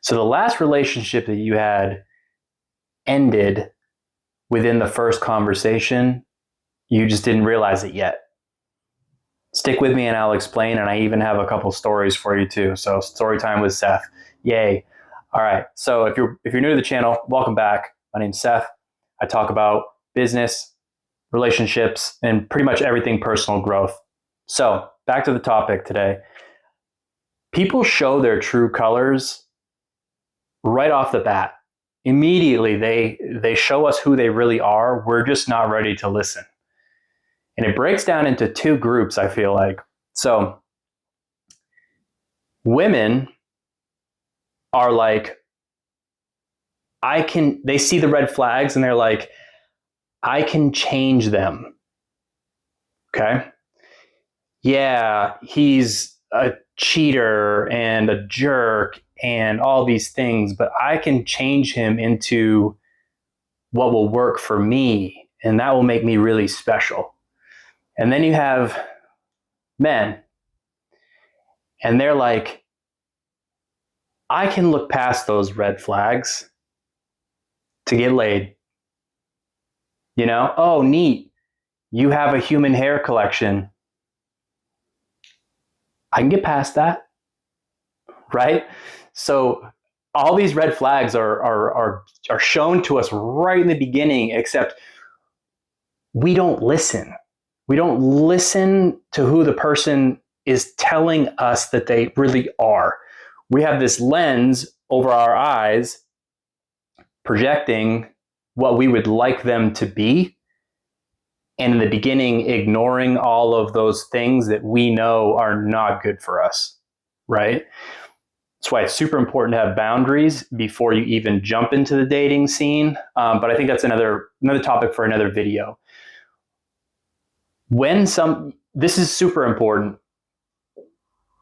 So the last relationship that you had ended within the first conversation. You just didn't realize it yet. Stick with me and I'll explain. And I even have a couple stories for you too. So story time with Seth. Yay. All right. So if you're new to the channel, welcome back. My name's Seth. I talk about business, relationships, and pretty much everything personal growth. So back to the topic today. People show their true colors right off the bat. Immediately, they show us who they really are. We're just not ready to listen. And it breaks down into two groups, I feel like. So women are like, they see the red flags and they're like, I can change them. Okay. Yeah, he's a cheater and a jerk and all these things, but I can change him into what will work for me, and that will make me really special. And then you have men, and they're like, I can look past those red flags to get laid. You know, oh, neat. You have a human hair collection. I can get past that, right? So all these red flags are shown to us right in the beginning, except we don't listen. We don't listen to who the person is telling us that they really are. We have this lens over our eyes projecting what we would like them to be. And in the beginning, ignoring all of those things that we know are not good for us, right? That's why it's super important to have boundaries before you even jump into the dating scene. But I think that's another topic for another video. This is super important.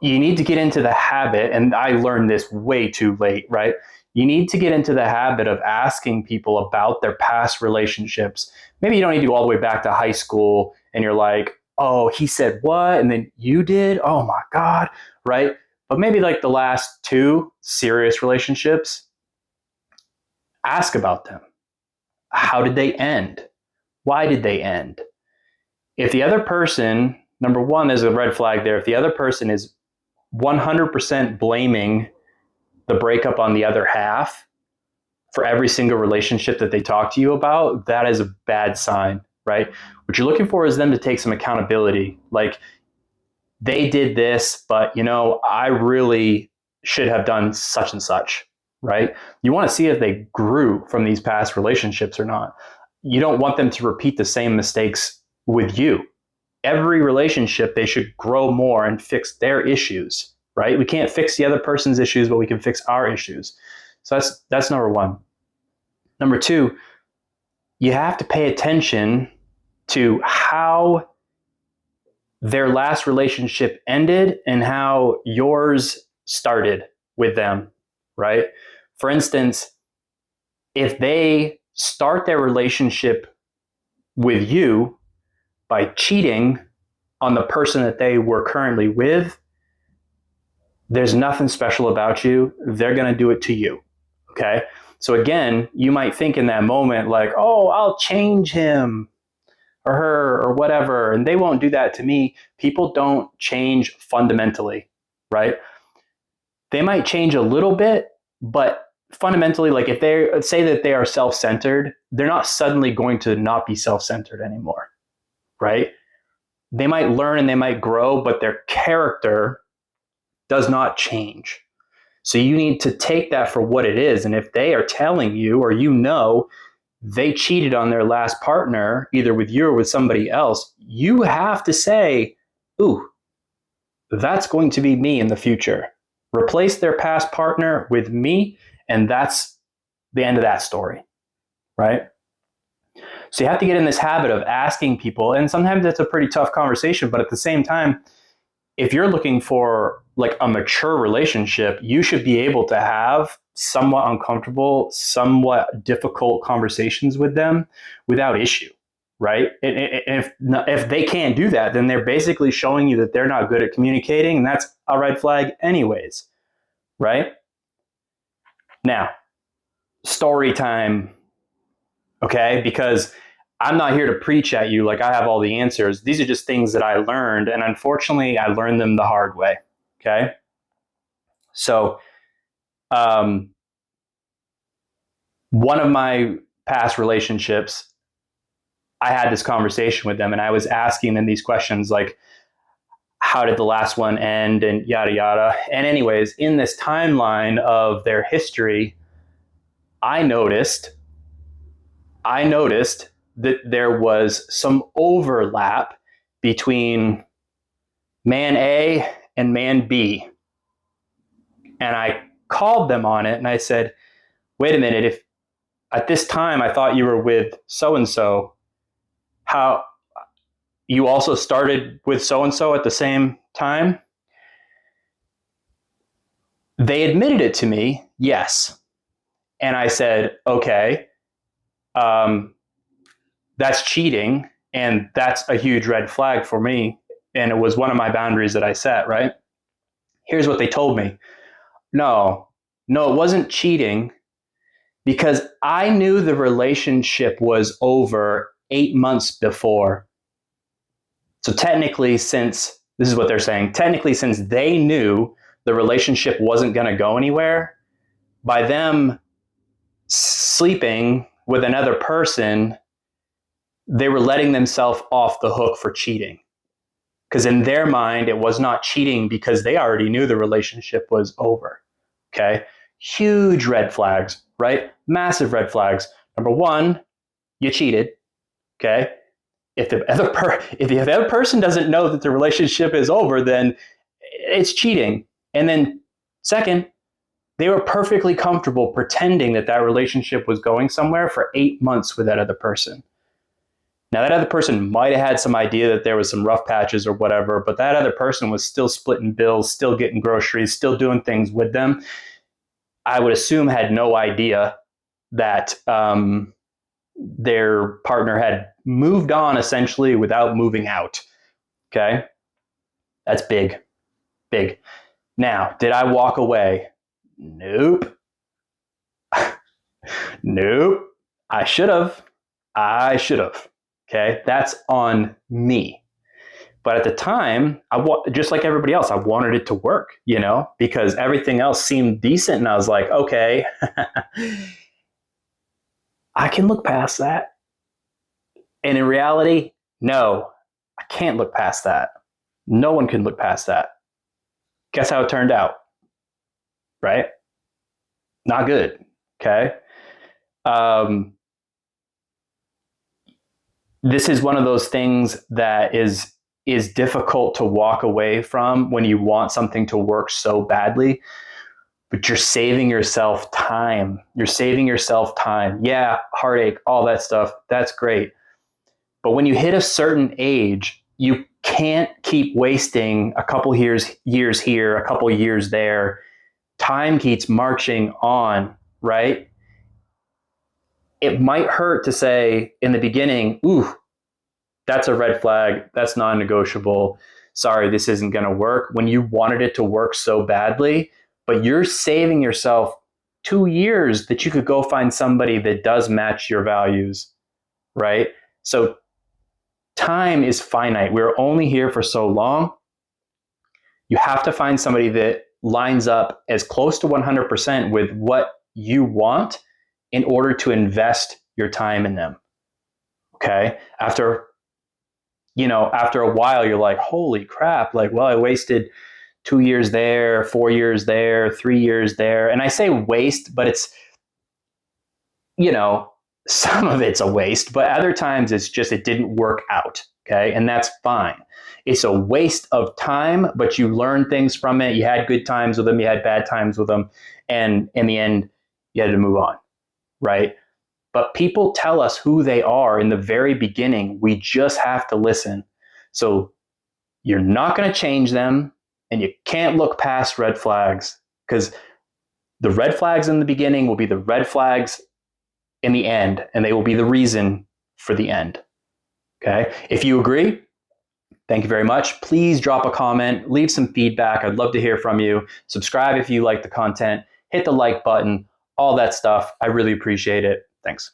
You need to get into the habit, and I learned this way too late, right? You need to get into the habit of asking people about their past relationships. Maybe you don't need to go all the way back to high school and you're like, oh, he said what? And then you did? Oh my God, right? But maybe like the last 2 serious relationships, ask about them. How did they end? Why did they end? If the other person, number one, there's a red flag there. If the other person is 100% blaming the breakup on the other half for every single relationship that they talk to you about, that is a bad sign, right? What you're looking for is them to take some accountability. Like, they did this, but I really should have done such and such, right? You want to see if they grew from these past relationships or not. You don't want them to repeat the same mistakes with you. Every relationship, they should grow more and fix their issues, right? We can't fix the other person's issues, but we can fix our issues. So that's number one. Number two, you have to pay attention to how their last relationship ended and how yours started with them, right? For instance, if they start their relationship with you by cheating on the person that they were currently with, there's nothing special about you. They're going to do it to you. Okay. So again, you might think in that moment, like, oh, I'll change him or her or whatever, and they won't do that to me. People don't change fundamentally, right? They might change a little bit, but fundamentally, like if they say that they are self-centered, they're not suddenly going to not be self-centered anymore, right? They might learn and they might grow, but their character does not change. So you need to take that for what it is. And if they are telling you, or they cheated on their last partner, either with you or with somebody else, you have to say, ooh, that's going to be me in the future. Replace their past partner with me, and that's the end of that story, right? So you have to get in this habit of asking people, and sometimes it's a pretty tough conversation, but at the same time, if you're looking for like a mature relationship, you should be able to have somewhat uncomfortable, somewhat difficult conversations with them without issue, right? And if they can't do that, then they're basically showing you that they're not good at communicating, and that's a red flag anyways, right? Now, story time, okay? Because I'm not here to preach at you like I have all the answers. These are just things that I learned, and unfortunately, I learned them the hard way, okay? So, one of my past relationships, I had this conversation with them, and I was asking them these questions like, how did the last one end, and yada yada. And anyways, in this timeline of their history, I noticed that there was some overlap between man A and man B. And I called them on it and I said, wait a minute, if at this time I thought you were with so and so, how you also started with so and so at the same time? They admitted it to me, yes. And I said, okay, that's cheating. And that's a huge red flag for me. And it was one of my boundaries that I set, right? Here's what they told me. No, it wasn't cheating because I knew the relationship was over 8 months before. So technically, since this is what they're saying, technically, since they knew the relationship wasn't going to go anywhere, by them sleeping with another person, they were letting themselves off the hook for cheating. Because in their mind, it was not cheating because they already knew the relationship was over. Okay. Huge red flags, right? Massive red flags. Number one, you cheated. Okay. If the other person doesn't know that the relationship is over, then it's cheating. And then second, they were perfectly comfortable pretending that that relationship was going somewhere for 8 months with that other person. Now, that other person might have had some idea that there was some rough patches or whatever, but that other person was still splitting bills, still getting groceries, still doing things with them. I would assume had no idea that their partner had moved on essentially without moving out. Okay. That's big, big. Now, did I walk away? Nope. Nope. I should have. Okay. That's on me. But at the time, just like everybody else, I wanted it to work, because everything else seemed decent. And I was like, okay, I can look past that. And in reality, no, I can't look past that. No one can look past that. Guess how it turned out, right? Not good. Okay. This is one of those things that is difficult to walk away from when you want something to work so badly, but you're saving yourself time. Yeah, heartache, all that stuff. That's great. But when you hit a certain age, you can't keep wasting a couple years here, a couple years there. Time keeps marching on, right? It might hurt to say in the beginning, ooh, that's a red flag. That's non-negotiable. Sorry, this isn't going to work. When you wanted it to work so badly, but you're saving yourself 2 years that you could go find somebody that does match your values, right? So time is finite. We're only here for so long. You have to find somebody that lines up as close to 100% with what you want in order to invest your time in them. Okay? After a while, you're like, holy crap, like, well, I wasted 2 years there, 4 years there, 3 years there. And I say waste, but it's, some of it's a waste, but other times it's just, it didn't work out. Okay. And that's fine. It's a waste of time, but you learn things from it. You had good times with them, you had bad times with them. And in the end, you had to move on. Right. But people tell us who they are in the very beginning. We just have to listen. So you're not going to change them, and you can't look past red flags, because the red flags in the beginning will be the red flags in the end, and they will be the reason for the end. Okay? If you agree, thank you very much. Please drop a comment, leave some feedback. I'd love to hear from you. Subscribe if you like the content, hit the like button, all that stuff. I really appreciate it. Thanks.